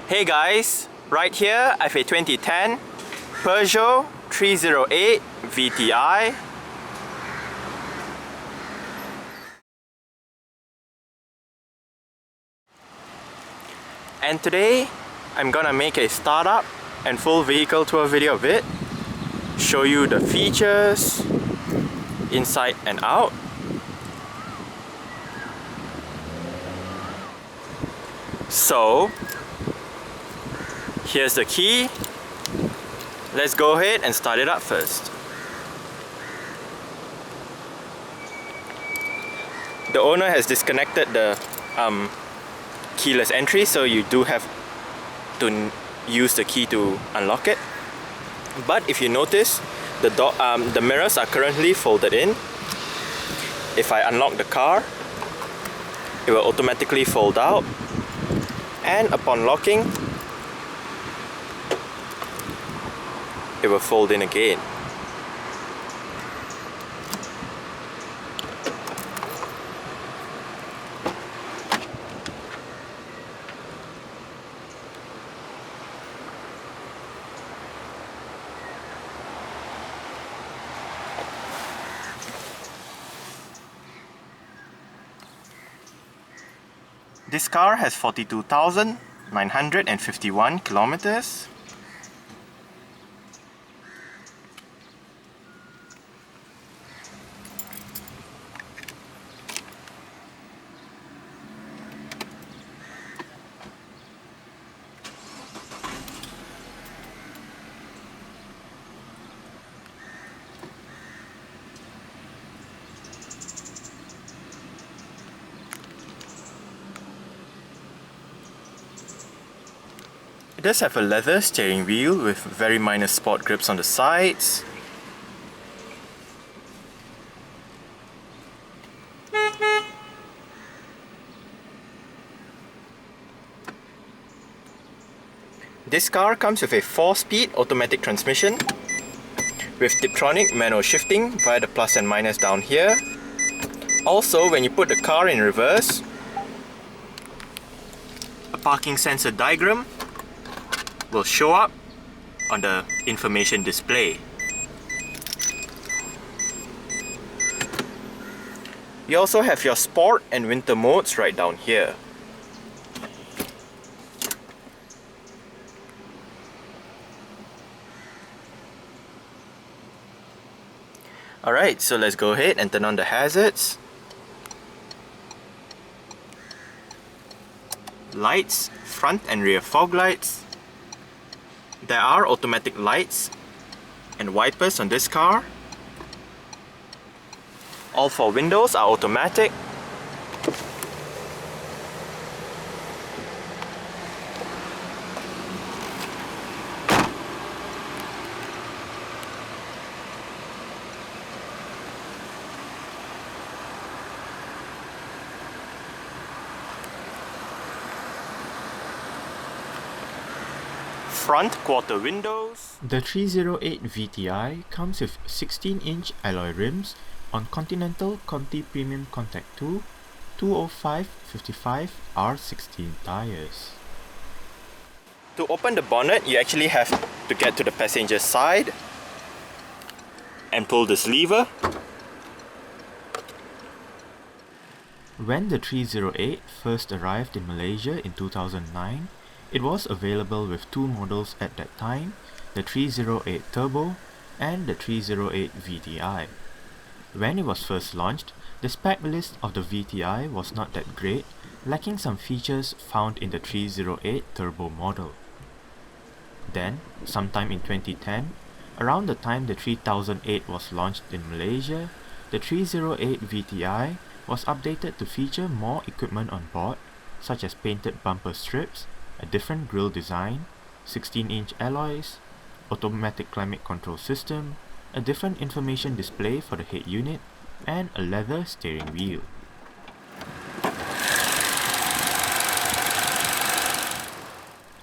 Hey guys, right here I have a 2010 Peugeot 308 VTI. And today I'm gonna make a startup and full vehicle tour video of it, show you the features inside and out. So here's the key. Let's go ahead and start it up first. The owner has disconnected the keyless entry, so you do have to use the key to unlock it. But if you notice, the mirrors are currently folded in. If I unlock the car, it will automatically fold out, and upon locking, it will fold in again. This car has 42,951 kilometers. It does have a leather steering wheel with very minor sport grips on the sides. This car comes with a 4-speed automatic transmission with Tiptronic manual shifting via the plus and minus down here. Also, when you put the car in reverse, a parking sensor diagram will show up on the information display. You also have your sport and winter modes right down here. Alright, so let's go ahead and turn on the hazards. Lights, front and rear fog lights. There are automatic lights and wipers on this car. All 4 windows are automatic. Front quarter windows. The 308 VTI comes with 16-inch alloy rims on Continental Conti Premium Contact 2 205/55 R16 tires. To open the bonnet, you actually have to get to the passenger side and pull this lever. When the 308 first arrived in Malaysia in 2009, it was available with 2 models at that time, the 308 Turbo and the 308 VTI. When it was first launched, the spec list of the VTI was not that great, lacking some features found in the 308 Turbo model. Then, sometime in 2010, around the time the 3008 was launched in Malaysia, the 308 VTI was updated to feature more equipment on board, such as painted bumper strips, a different grille design, 16-inch alloys, automatic climate control system, a different information display for the head unit, and a leather steering wheel.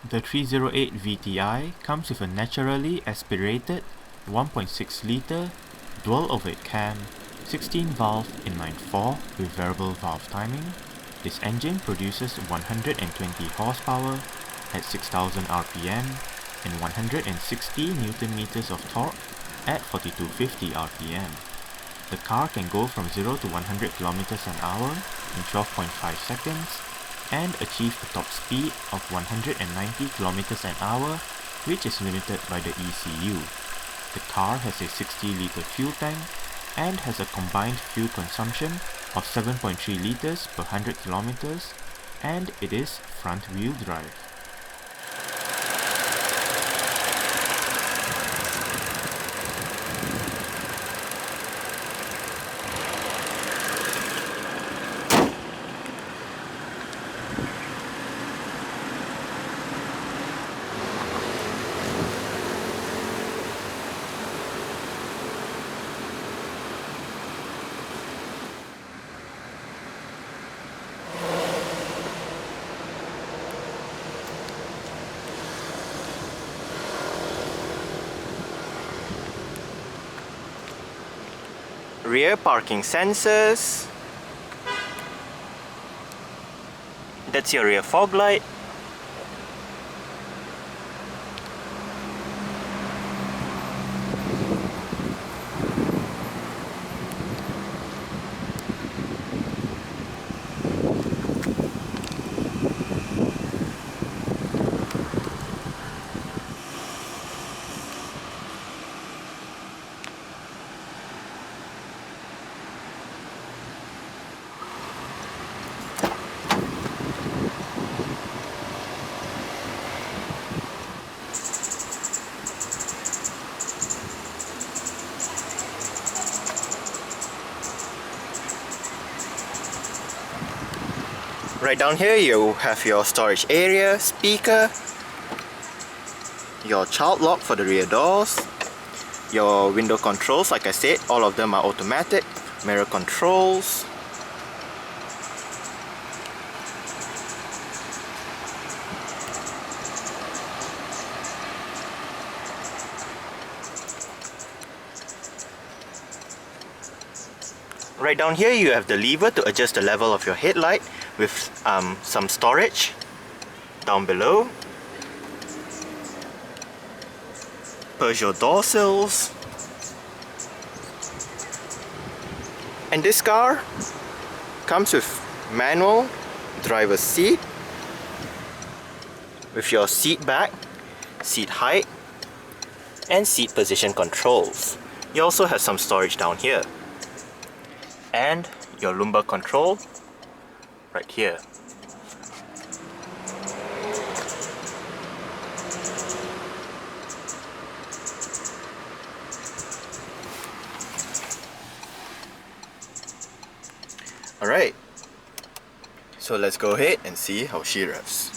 The 308 VTI comes with a naturally aspirated 1.6-litre dual overhead cam, 16-valve inline-4 with variable valve timing. This engine produces 120 horsepower, at 6000 RPM and 160 Newton meters of torque at 4250 RPM. The car can go from 0 to 100 km an hour in 12.5 seconds and achieve a top speed of 190 km an hour, which is limited by the ECU. The car has a 60-litre fuel tank and has a combined fuel consumption of 7.3 litres per 100 kilometers, and it is front-wheel drive. Rear parking sensors. That's your rear fog light. Right down here you have your storage area, speaker, your child lock for the rear doors, your window controls. Like I said, all of them are automatic, mirror controls, right down here you have the lever to adjust the level of your headlight with some storage down below. Peugeot door sills. And this car comes with manual driver's seat with your seat back, seat height, and seat position controls. You also have some storage down here. And your lumbar control right here. Alright, so let's go ahead and see how she revs.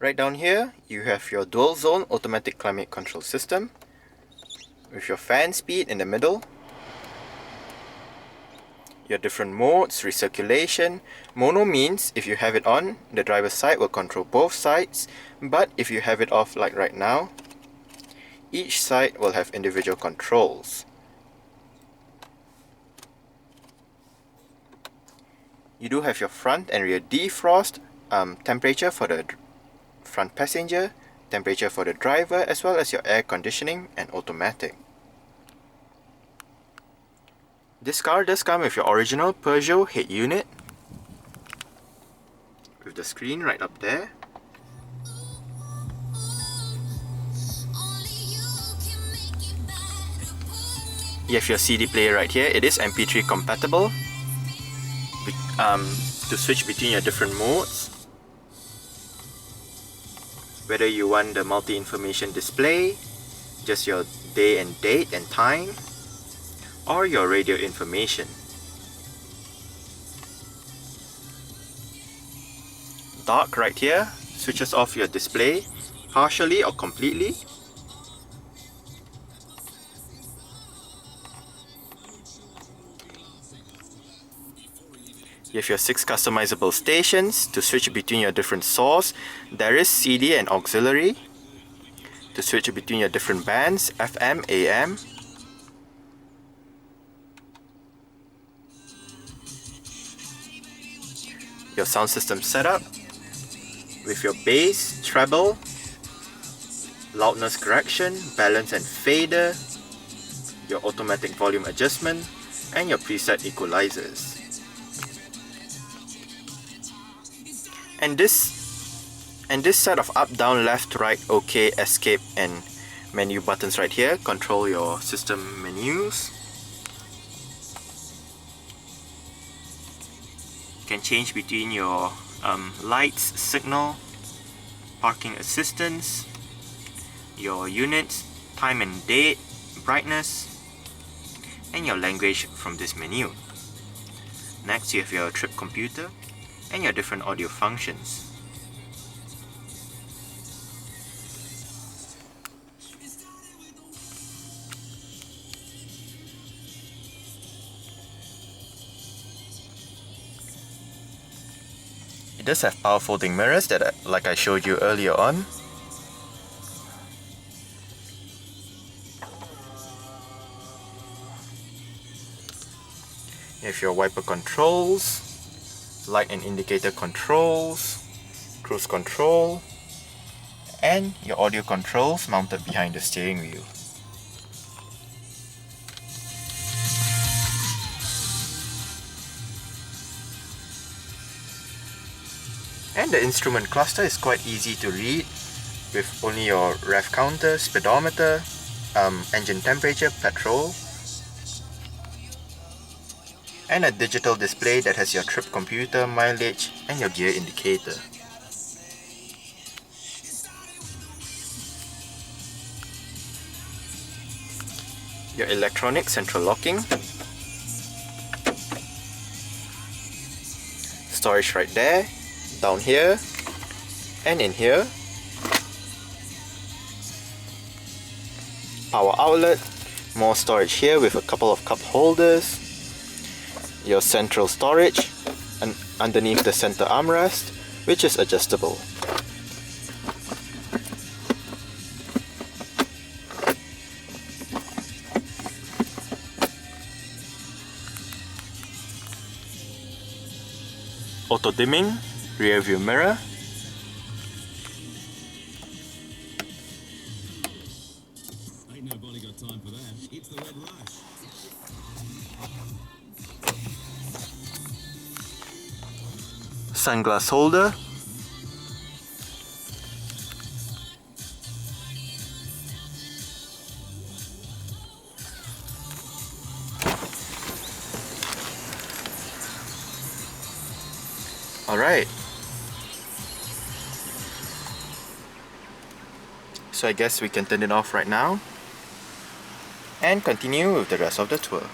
Right down here, you have your dual zone automatic climate control system with your fan speed in the middle, your different modes, recirculation. Mono means if you have it on, the driver's side will control both sides, but if you have it off like right now, each side will have individual controls. You do have your front and rear defrost, temperature for the front passenger, temperature for the driver, as well as your air conditioning and automatic. This car does come with your original Peugeot head unit with the screen right up there. You have your CD player right here. It is MP3 compatible. To switch between your different modes, whether you want the multi-information display, just your day and date and time, or your radio information. Dark right here switches off your display partially or completely. You have your 6 customizable stations to switch between your different source. There is CD and auxiliary to switch between your different bands, FM, AM. Your sound system setup with your bass, treble, loudness correction, balance and fader, your automatic volume adjustment, and your preset equalizers. And this set of up, down, left, right, OK, escape and menu buttons right here control your system menus. You can change between your lights, signal, parking assistance, your units, time and date, brightness, and your language from this menu. Next, you have your trip computer and your different audio functions. It does have power folding mirrors that, like I showed you earlier on. You have your wiper controls, light and indicator controls, cruise control, and your audio controls mounted behind the steering wheel. And the instrument cluster is quite easy to read with only your rev counter, speedometer, engine temperature, petrol, and a digital display that has your trip computer, mileage, and your gear indicator. Your electronic central locking, storage right there, down here, and in here, power outlet, more storage here with a couple of cup holders, your central storage and underneath the center armrest, which is adjustable. Auto dimming, rear view mirror, Ain't nobody got time for that. It's the red rush. sunglass holder, alright, so I guess we can turn it off right now and continue with the rest of the tour.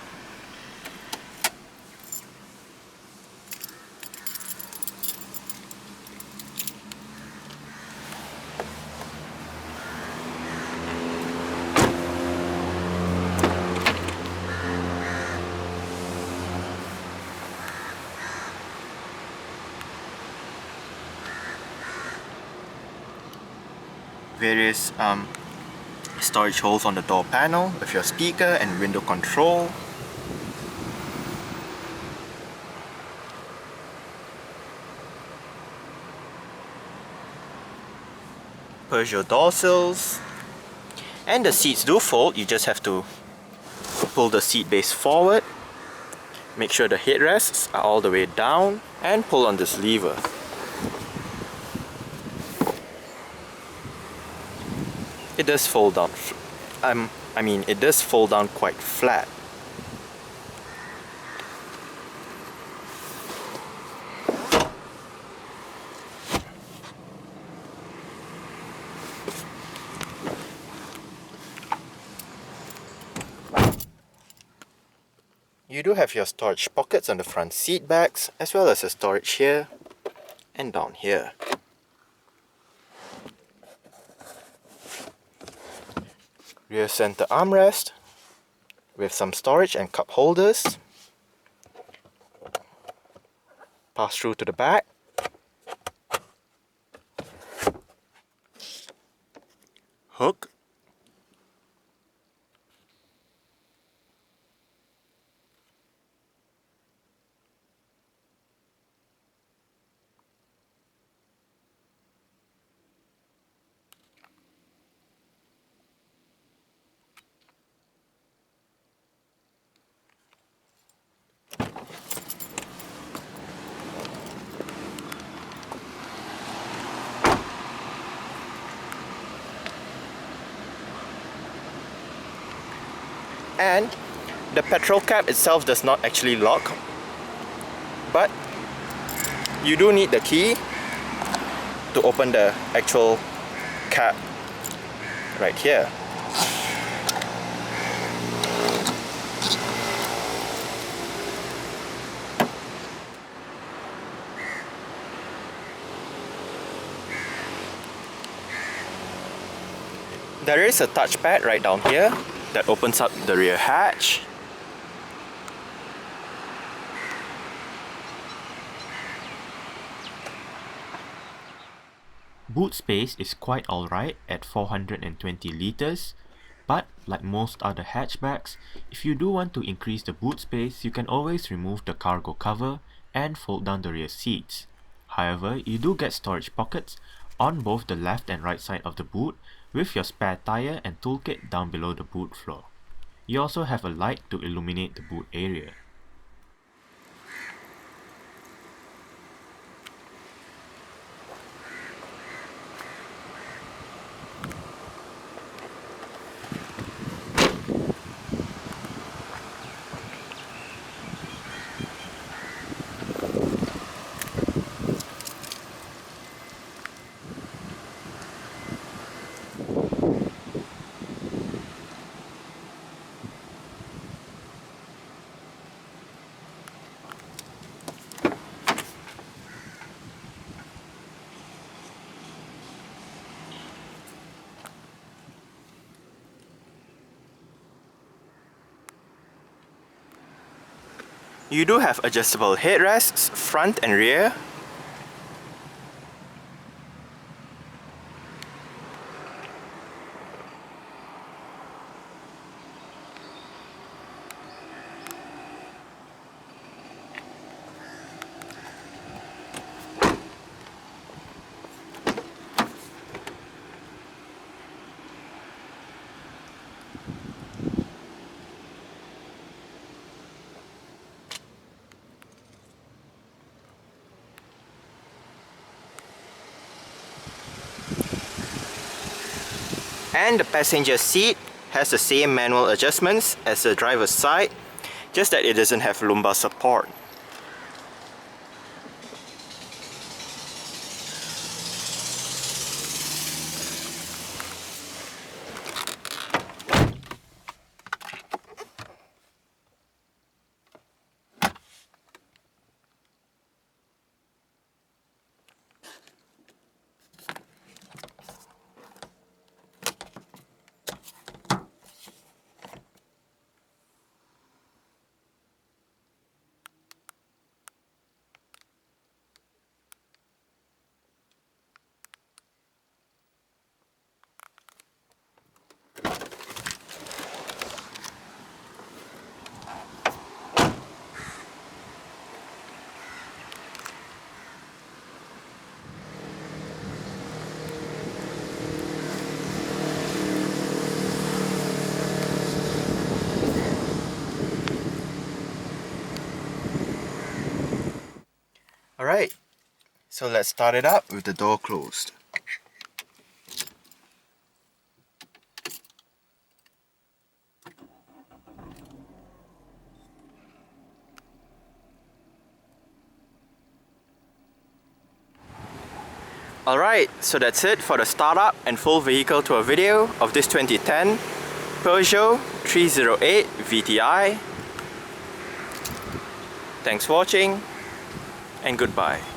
Various storage holes on the door panel with your speaker and window control. Peugeot door sills. And the seats do fold, you just have to pull the seat base forward, make sure the headrests are all the way down, and pull on this lever. It does fold down, it does fold down quite flat. You do have your storage pockets on the front seat backs, as well as a storage here and down here. Rear center armrest with some storage and cup holders. Pass through to the back. Hook. And the petrol cap itself does not actually lock, but you do need the key to open the actual cap right here. There is a touchpad right down here that opens up the rear hatch. Boot space is quite alright at 420 liters, but like most other hatchbacks, if you do want to increase the boot space, you can always remove the cargo cover and fold down the rear seats. However, you do get storage pockets on both the left and right side of the boot, with your spare tire and toolkit down below the boot floor. You also have a light to illuminate the boot area. You do have adjustable headrests, front and rear. And the passenger seat has the same manual adjustments as the driver's side, just that it doesn't have lumbar support. Alright, so let's start it up with the door closed. Alright, so that's it for the startup and full vehicle tour video of this 2010 Peugeot 308 VTI. Thanks for watching and goodbye.